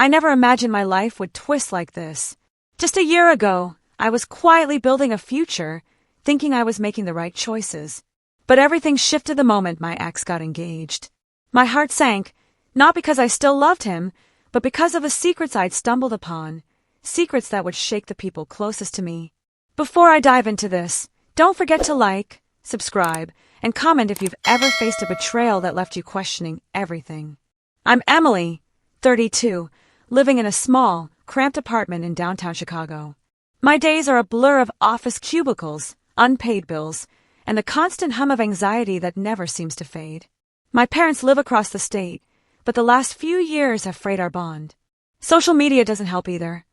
I never imagined my life would twist like this. Just a year ago, I was quietly building a future, thinking I was making the right choices. But everything shifted the moment my ex got engaged. My heart sank, not because I still loved him, but because of the secrets I'd stumbled upon, secrets that would shake the people closest to me. Before I dive into this, don't forget to like, subscribe, and comment if you've ever faced a betrayal that left you questioning everything. I'm Emily, 32, living in a small, cramped apartment in downtown Chicago. My days are a blur of office cubicles, unpaid bills, and the constant hum of anxiety that never seems to fade. My parents live across the state, but the last few years have frayed our bond. Social media doesn't help either.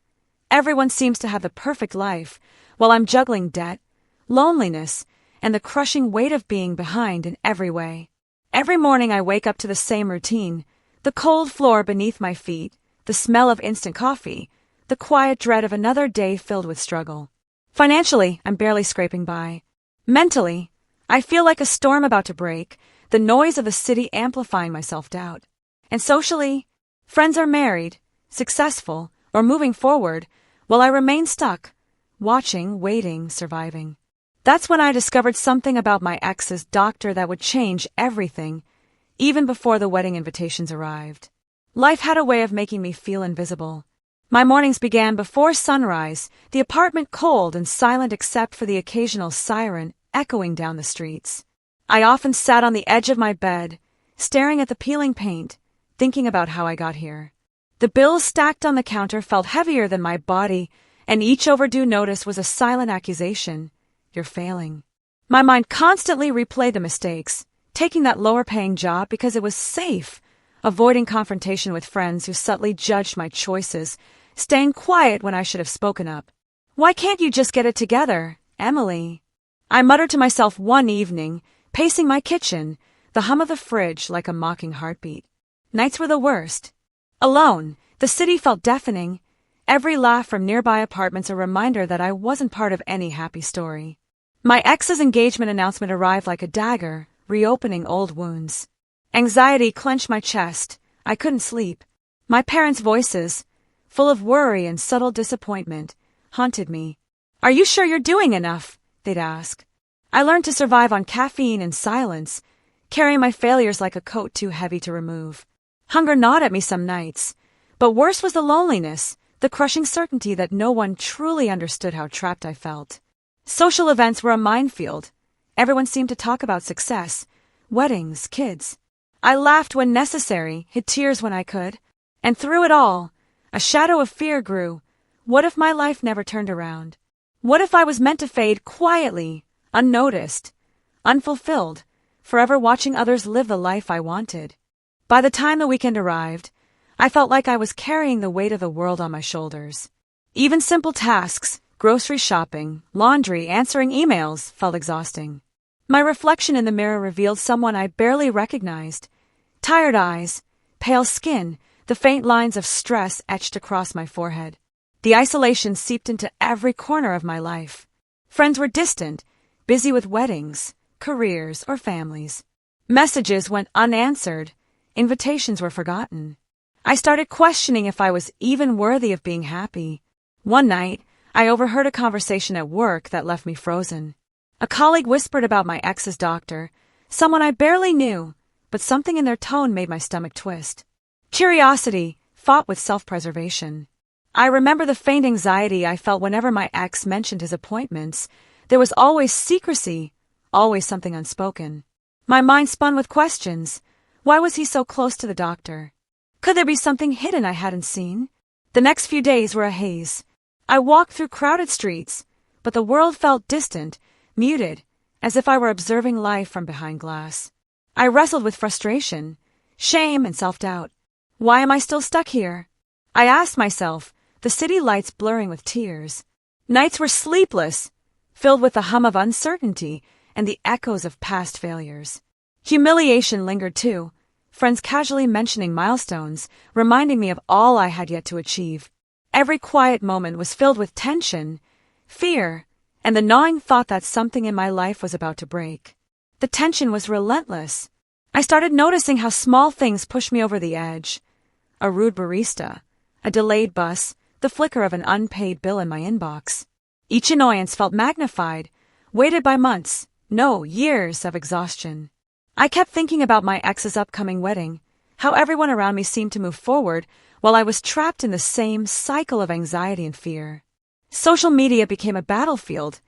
Everyone seems to have the perfect life, while I'm juggling debt, loneliness, and the crushing weight of being behind in every way. Every morning I wake up to the same routine, the cold floor beneath my feet, the smell of instant coffee, the quiet dread of another day filled with struggle. Financially, I'm barely scraping by. Mentally, I feel like a storm about to break, the noise of the city amplifying my self-doubt. And socially, friends are married, successful, or moving forward, while I remain stuck, watching, waiting, surviving. That's when I discovered something about my ex's doctor that would change everything, even before the wedding invitations arrived. Life had a way of making me feel invisible. My mornings began before sunrise, the apartment cold and silent except for the occasional siren echoing down the streets. I often sat on the edge of my bed, staring at the peeling paint, thinking about how I got here. The bills stacked on the counter felt heavier than my body, and each overdue notice was a silent accusation. You're failing. My mind constantly replayed the mistakes, taking that lower-paying job because it was safe, avoiding confrontation with friends who subtly judged my choices, staying quiet when I should have spoken up. Why can't you just get it together, Emily? I muttered to myself one evening, pacing my kitchen, the hum of the fridge like a mocking heartbeat. Nights were the worst. Alone, the city felt deafening, every laugh from nearby apartments a reminder that I wasn't part of any happy story. My ex's engagement announcement arrived like a dagger, reopening old wounds. Anxiety clenched my chest. I couldn't sleep. My parents' voices, full of worry and subtle disappointment, haunted me. "Are you sure you're doing enough?" they'd ask. I learned to survive on caffeine and silence, carrying my failures like a coat too heavy to remove. Hunger gnawed at me some nights, but worse was the loneliness, the crushing certainty that no one truly understood how trapped I felt. Social events were a minefield. Everyone seemed to talk about success, weddings, kids. I laughed when necessary, hid tears when I could, and through it all, a shadow of fear grew. What if my life never turned around? What if I was meant to fade quietly, unnoticed, unfulfilled, forever watching others live the life I wanted? By the time the weekend arrived, I felt like I was carrying the weight of the world on my shoulders. Even simple tasks, grocery shopping, laundry, answering emails, felt exhausting. My reflection in the mirror revealed someone I barely recognized. Tired eyes, pale skin, the faint lines of stress etched across my forehead. The isolation seeped into every corner of my life. Friends were distant, busy with weddings, careers, or families. Messages went unanswered. Invitations were forgotten. I started questioning if I was even worthy of being happy. One night, I overheard a conversation at work that left me frozen. A colleague whispered about my ex's doctor, someone I barely knew, but something in their tone made my stomach twist. Curiosity fought with self-preservation. I remember the faint anxiety I felt whenever my ex mentioned his appointments. There was always secrecy, always something unspoken. My mind spun with questions. Why was he so close to the doctor? Could there be something hidden I hadn't seen? The next few days were a haze. I walked through crowded streets, but the world felt distant, muted, as if I were observing life from behind glass. I wrestled with frustration, shame, and self-doubt. Why am I still stuck here? I asked myself, the city lights blurring with tears. Nights were sleepless, filled with the hum of uncertainty and the echoes of past failures. Humiliation lingered too, friends casually mentioning milestones, reminding me of all I had yet to achieve. Every quiet moment was filled with tension, fear, and the gnawing thought that something in my life was about to break. The tension was relentless. I started noticing how small things pushed me over the edge. A rude barista, a delayed bus, the flicker of an unpaid bill in my inbox. Each annoyance felt magnified, weighted by months, no, years of exhaustion. I kept thinking about my ex's upcoming wedding, how everyone around me seemed to move forward while I was trapped in the same cycle of anxiety and fear. Social media became a battlefield.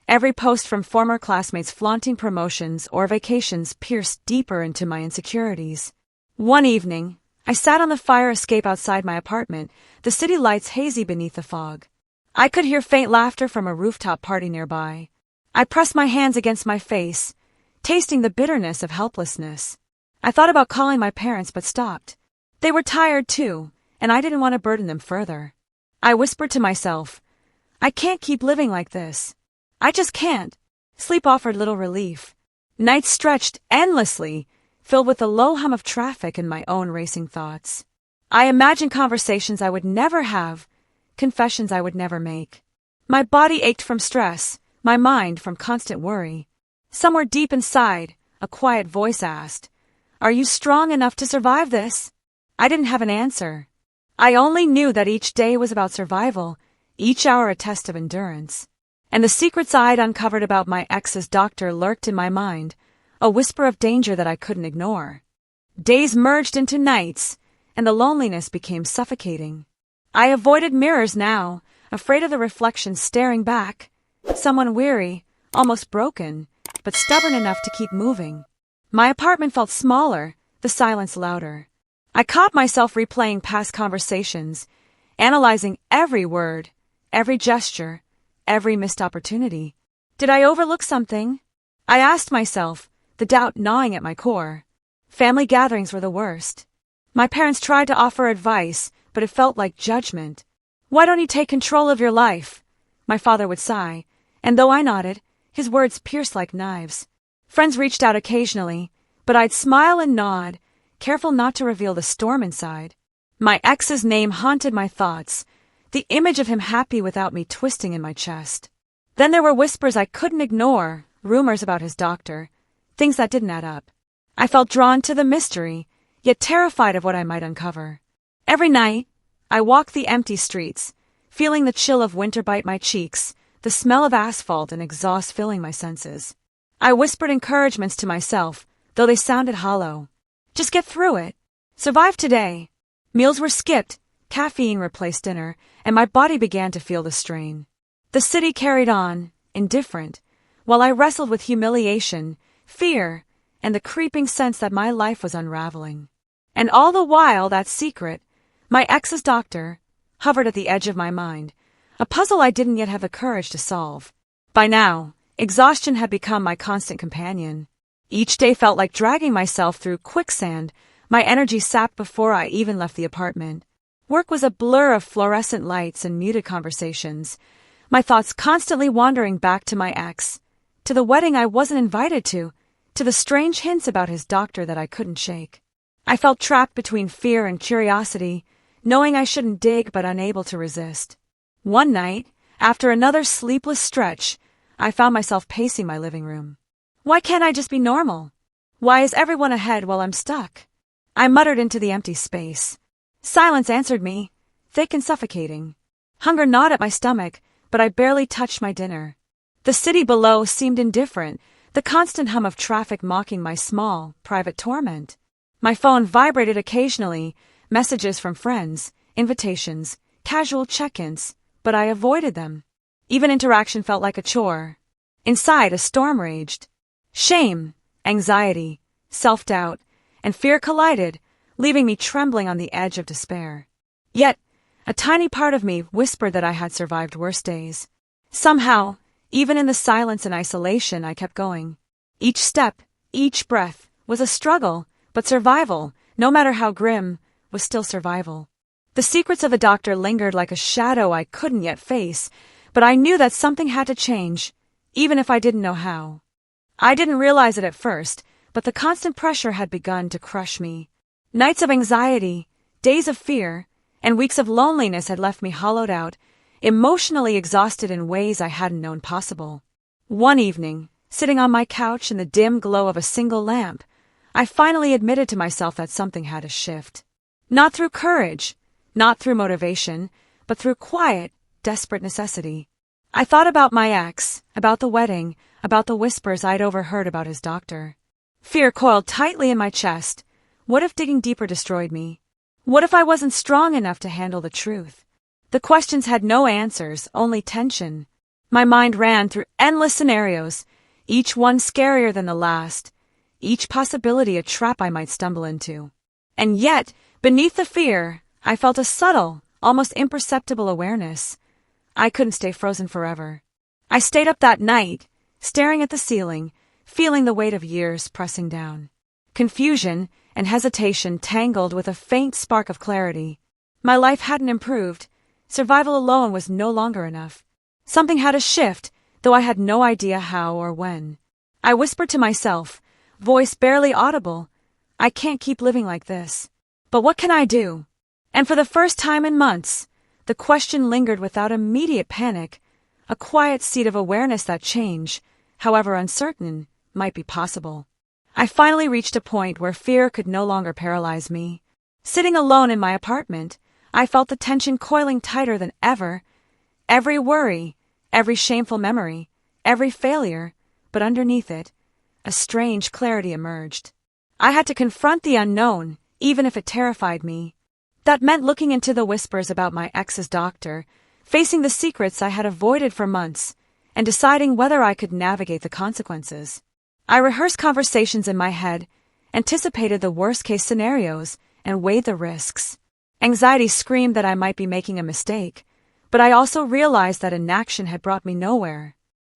Every post from former classmates flaunting promotions or vacations pierced deeper into my insecurities. One evening, I sat on the fire escape outside my apartment, the city lights hazy beneath the fog. I could hear faint laughter from a rooftop party nearby. I pressed my hands against my face, tasting the bitterness of helplessness. I thought about calling my parents but stopped. They were tired too, and I didn't want to burden them further. I whispered to myself, I can't keep living like this. I just can't. Sleep offered little relief. Nights stretched endlessly, filled with the low hum of traffic and my own racing thoughts. I imagined conversations I would never have, confessions I would never make. My body ached from stress, my mind from constant worry. Somewhere deep inside, a quiet voice asked, Are you strong enough to survive this? I didn't have an answer. I only knew that each day was about survival, each hour a test of endurance. And the secrets I'd uncovered about my ex's doctor lurked in my mind, a whisper of danger that I couldn't ignore. Days merged into nights, and the loneliness became suffocating. I avoided mirrors now, afraid of the reflection staring back, someone weary, almost broken, but stubborn enough to keep moving. My apartment felt smaller, the silence louder. I caught myself replaying past conversations, analyzing every word, every gesture, every missed opportunity. Did I overlook something? I asked myself, the doubt gnawing at my core. Family gatherings were the worst. My parents tried to offer advice, but it felt like judgment. Why don't you take control of your life? My father would sigh, and though I nodded, his words pierced like knives. Friends reached out occasionally, but I'd smile and nod, careful not to reveal the storm inside. My ex's name haunted my thoughts, the image of him happy without me twisting in my chest. Then there were whispers I couldn't ignore, rumors about his doctor, things that didn't add up. I felt drawn to the mystery, yet terrified of what I might uncover. Every night, I walked the empty streets, feeling the chill of winter bite my cheeks, the smell of asphalt and exhaust filling my senses. I whispered encouragements to myself, though they sounded hollow. Just get through it. Survive today. Meals were skipped, caffeine replaced dinner, and my body began to feel the strain. The city carried on, indifferent, while I wrestled with humiliation, fear, and the creeping sense that my life was unraveling. And all the while, that secret, my ex's doctor, hovered at the edge of my mind, a puzzle I didn't yet have the courage to solve. By now, exhaustion had become my constant companion. Each day felt like dragging myself through quicksand, my energy sapped before I even left the apartment. Work was a blur of fluorescent lights and muted conversations, my thoughts constantly wandering back to my ex, to the wedding I wasn't invited to the strange hints about his doctor that I couldn't shake. I felt trapped between fear and curiosity, knowing I shouldn't dig but unable to resist. One night, after another sleepless stretch, I found myself pacing my living room. Why can't I just be normal? Why is everyone ahead while I'm stuck? I muttered into the empty space. Silence answered me, thick and suffocating. Hunger gnawed at my stomach, but I barely touched my dinner. The city below seemed indifferent, the constant hum of traffic mocking my small, private torment. My phone vibrated occasionally, messages from friends, invitations, casual check-ins, but I avoided them. Even interaction felt like a chore. Inside, a storm raged. Shame, anxiety, self-doubt, and fear collided, leaving me trembling on the edge of despair. Yet, a tiny part of me whispered that I had survived worse days. Somehow, even in the silence and isolation, I kept going. Each step, each breath, was a struggle, but survival, no matter how grim, was still survival. The secrets of the doctor lingered like a shadow I couldn't yet face, but I knew that something had to change, even if I didn't know how. I didn't realize it at first, but the constant pressure had begun to crush me. Nights of anxiety, days of fear, and weeks of loneliness had left me hollowed out, emotionally exhausted in ways I hadn't known possible. One evening, sitting on my couch in the dim glow of a single lamp, I finally admitted to myself that something had to shift. Not through courage, not through motivation, but through quiet, desperate necessity. I thought about my ex, about the wedding, about the whispers I'd overheard about his doctor. Fear coiled tightly in my chest. What if digging deeper destroyed me? What if I wasn't strong enough to handle the truth? The questions had no answers, only tension. My mind ran through endless scenarios, each one scarier than the last, each possibility a trap I might stumble into. And yet, beneath the fear, I felt a subtle, almost imperceptible awareness. I couldn't stay frozen forever. I stayed up that night, staring at the ceiling, feeling the weight of years pressing down. Confusion and hesitation tangled with a faint spark of clarity. My life hadn't improved. Survival alone was no longer enough. Something had to shift, though I had no idea how or when. I whispered to myself, voice barely audible, I can't keep living like this. But what can I do? And for the first time in months, the question lingered without immediate panic, a quiet seed of awareness that change, however uncertain, might be possible. I finally reached a point where fear could no longer paralyze me. Sitting alone in my apartment, I felt the tension coiling tighter than ever. Every worry, every shameful memory, every failure, but underneath it, a strange clarity emerged. I had to confront the unknown, even if it terrified me. That meant looking into the whispers about my ex's doctor, facing the secrets I had avoided for months, and deciding whether I could navigate the consequences. I rehearsed conversations in my head, anticipated the worst-case scenarios, and weighed the risks. Anxiety screamed that I might be making a mistake, but I also realized that inaction had brought me nowhere.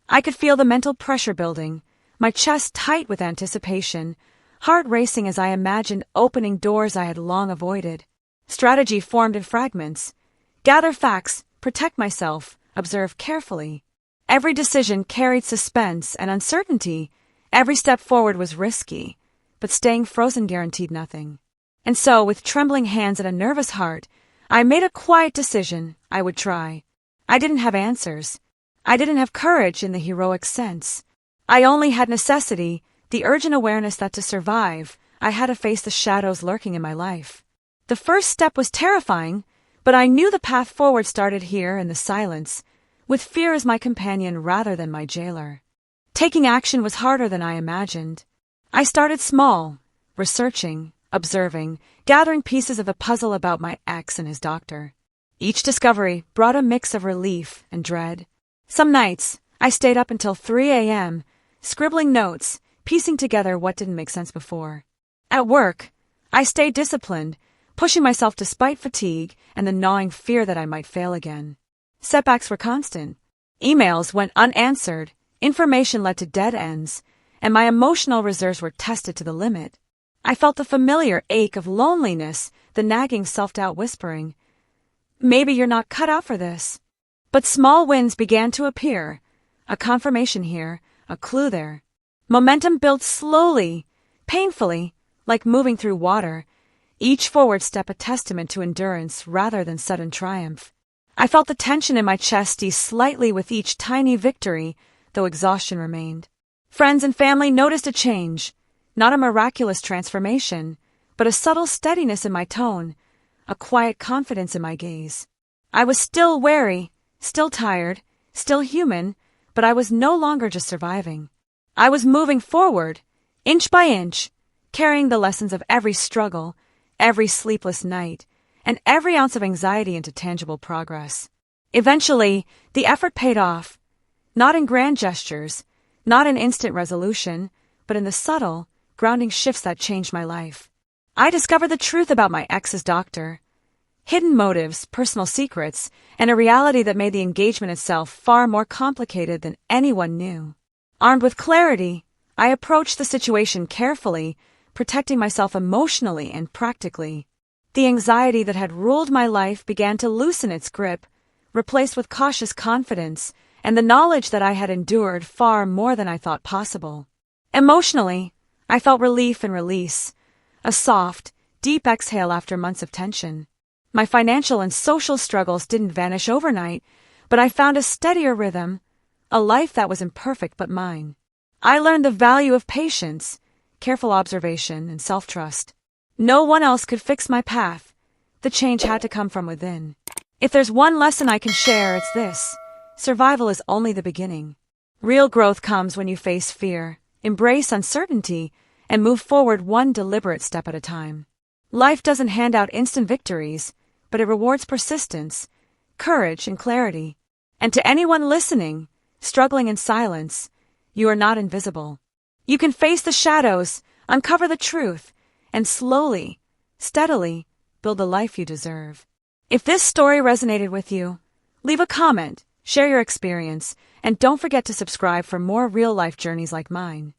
I could feel the mental pressure building, my chest tight with anticipation, heart racing as I imagined opening doors I had long avoided. Strategy formed in fragments. Gather facts, protect myself, observe carefully. Every decision carried suspense and uncertainty. Every step forward was risky, but staying frozen guaranteed nothing. And so, with trembling hands and a nervous heart, I made a quiet decision. I would try. I didn't have answers. I didn't have courage in the heroic sense. I only had necessity, the urgent awareness that to survive, I had to face the shadows lurking in my life. The first step was terrifying, but I knew the path forward started here in the silence, with fear as my companion rather than my jailer. Taking action was harder than I imagined. I started small, researching, observing, gathering pieces of the puzzle about my ex and his doctor. Each discovery brought a mix of relief and dread. Some nights, I stayed up until 3 a.m., scribbling notes, piecing together what didn't make sense before. At work, I stayed disciplined, pushing myself despite fatigue and the gnawing fear that I might fail again. Setbacks were constant. Emails went unanswered, information led to dead ends, and my emotional reserves were tested to the limit. I felt the familiar ache of loneliness, the nagging self-doubt whispering, maybe you're not cut out for this. But small wins began to appear, a confirmation here, a clue there. Momentum built slowly, painfully, like moving through water, each forward step a testament to endurance rather than sudden triumph. I felt the tension in my chest ease slightly with each tiny victory, though exhaustion remained. Friends and family noticed a change, not a miraculous transformation, but a subtle steadiness in my tone, a quiet confidence in my gaze. I was still wary, still tired, still human, but I was no longer just surviving. I was moving forward, inch by inch, carrying the lessons of every struggle, every sleepless night, and every ounce of anxiety into tangible progress. Eventually, the effort paid off, not in grand gestures, not in instant resolution, but in the subtle, grounding shifts that changed my life. I discovered the truth about my ex's doctor. Hidden motives, personal secrets, and a reality that made the engagement itself far more complicated than anyone knew. Armed with clarity, I approached the situation carefully, protecting myself emotionally and practically. The anxiety that had ruled my life began to loosen its grip, replaced with cautious confidence and the knowledge that I had endured far more than I thought possible. Emotionally, I felt relief and release, a soft, deep exhale after months of tension. My financial and social struggles didn't vanish overnight, but I found a steadier rhythm, a life that was imperfect but mine. I learned the value of patience, careful observation, and self-trust. No one else could fix my path, The change had to come from within. If there's one lesson I can share, it's this: survival is only the beginning. Real growth comes when you face fear, embrace uncertainty, and move forward one deliberate step at a time. Life doesn't hand out instant victories, but it rewards persistence, courage, and clarity. And to anyone listening, struggling in silence, you are not invisible. You can face the shadows, uncover the truth, and slowly, steadily, build the life you deserve. If this story resonated with you, leave a comment, share your experience, and don't forget to subscribe for more real-life journeys like mine.